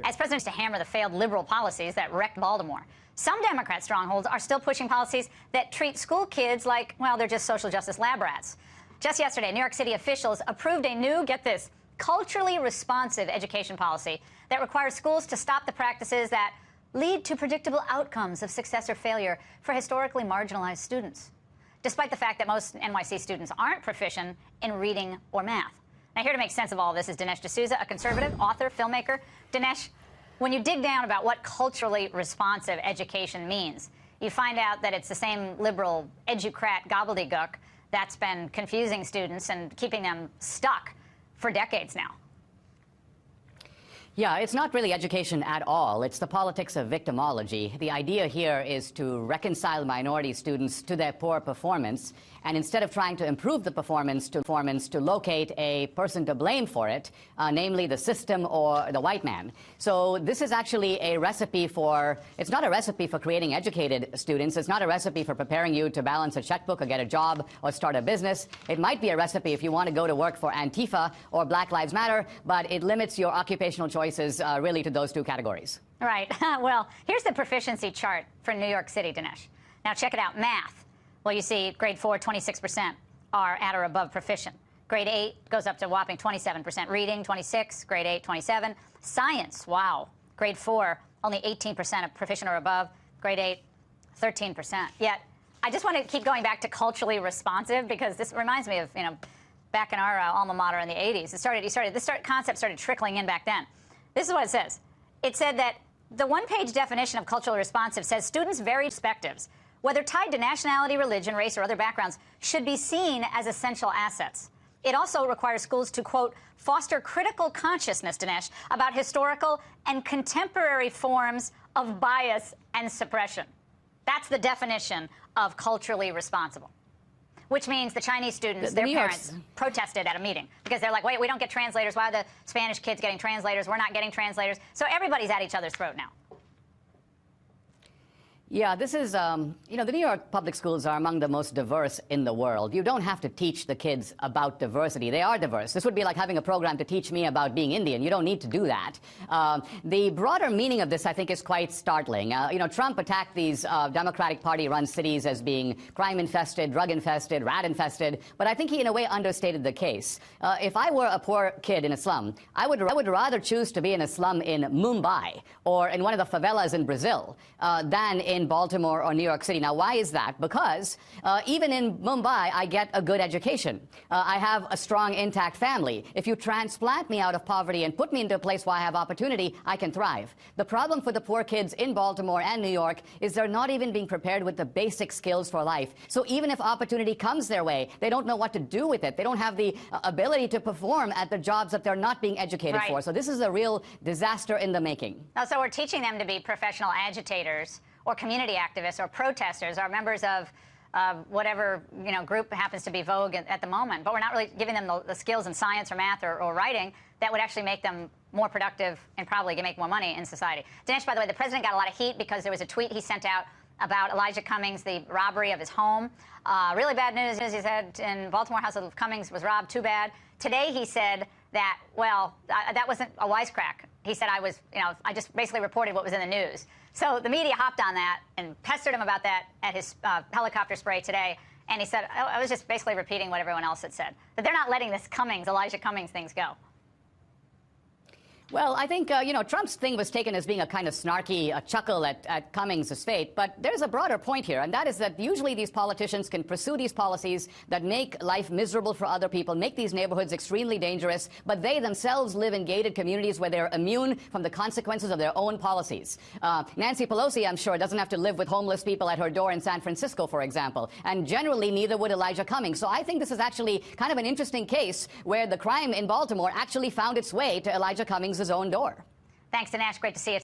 as presidents to hammer the failed liberal policies that wrecked Baltimore. Some Democrat strongholds are still pushing policies that treat school kids like, well, they're just social justice lab rats. Just yesterday, New York City officials approved a new, get this, culturally responsive education policy that requires schools to stop the practices that lead to predictable outcomes of success or failure for historically marginalized students, despite the fact that most NYC students aren't proficient in reading or math. Now, here to make sense of all of this is Dinesh D'Souza, a conservative, author, filmmaker. Dinesh, when you dig down about what culturally responsive education means, you find out that it's the same liberal educrat gobbledygook that's been confusing students and keeping them stuck for decades now. Yeah, it's not really education at all. It's the politics of victimology. The idea here is to reconcile minority students to their poor performance, and instead of trying to improve the performance, to locate a person to blame for it, namely the system or the white man. So this is actually a recipe for, it's not a recipe for creating educated students. It's not a recipe for preparing you to balance a checkbook or get a job or start a business. It might be a recipe if you want to go to work for Antifa or Black Lives Matter, but it limits your occupational choices really to those two categories. Right. Well, here's the proficiency chart for New York City, Dinesh. Now, check it out. Math. Well, you see, grade 4, 26% are at or above proficient. Grade 8 goes up to a whopping 27%. Reading, 26. Grade 8, 27. Science, wow. Grade 4, only 18% of proficient or above. Grade 8, 13%. Yet, I just want to keep going back to culturally responsive, because this reminds me of, you know, back in our alma mater in the 80s. This concept started trickling in back then. This is what it says. It said that the one-page definition of culturally responsive says students' varied perspectives, whether tied to nationality, religion, race, or other backgrounds, should be seen as essential assets. It also requires schools to, quote, foster critical consciousness, Dinesh, about historical and contemporary forms of bias and suppression. That's the definition of culturally responsible. Which means the Chinese students, their parents, protested at a meeting because they're like, wait, we don't get translators. Why are the Spanish kids getting translators? We're not getting translators. So everybody's at each other's throat now. Yeah, this is, you know, the New York public schools are among the most diverse in the world. You don't have to teach the kids about diversity. They are diverse. This would be like having a program to teach me about being Indian. You don't need to do that. The broader meaning of this, I think, is quite startling. You know, Trump attacked these Democratic Party-run cities as being crime-infested, drug-infested, rat-infested, but I think he, in a way, understated the case. If I were a poor kid in a slum, I would rather choose to be in a slum in Mumbai or in one of the favelas in Brazil than in Baltimore or New York City. Now, why is that? Because even in Mumbai, I get a good education. I have a strong, intact family. If you transplant me out of poverty and put me into a place where I have opportunity, I can thrive. The problem for the poor kids in Baltimore and New York is they're not even being prepared with the basic skills for life. So even if opportunity comes their way, they don't know what to do with it. They don't have the ability to perform at the jobs that they're not being educated for. So this is a real disaster in the making. Oh, so we're teaching them to be professional agitators or community activists or protesters or members of whatever, you know, group happens to be vogue at the moment. But we're not really giving them the skills in science or math or writing that would actually make them more productive and probably make more money in society. Dinesh, by the way, the president got a lot of heat because there was a tweet he sent out about Elijah Cummings, the robbery of his home. Really bad news, he said, in Baltimore, house of Cummings was robbed. Too bad. Today he said that, well, that wasn't a wisecrack. He said I just basically reported what was in the news. So the media hopped on that and pestered him about that at his helicopter spray today. And he said, I was just basically repeating what everyone else had said, that they're not letting this Elijah Cummings things go. Well, I think, you know, Trump's thing was taken as being a kind of snarky chuckle at Cummings' fate, but there's a broader point here, and that is that usually these politicians can pursue these policies that make life miserable for other people, make these neighborhoods extremely dangerous, but they themselves live in gated communities where they're immune from the consequences of their own policies. Nancy Pelosi, I'm sure, doesn't have to live with homeless people at her door in San Francisco, for example, and generally neither would Elijah Cummings. So I think this is actually kind of an interesting case where the crime in Baltimore actually found its way to Elijah Cummings' own door. Thanks, Dinesh. Great to see you.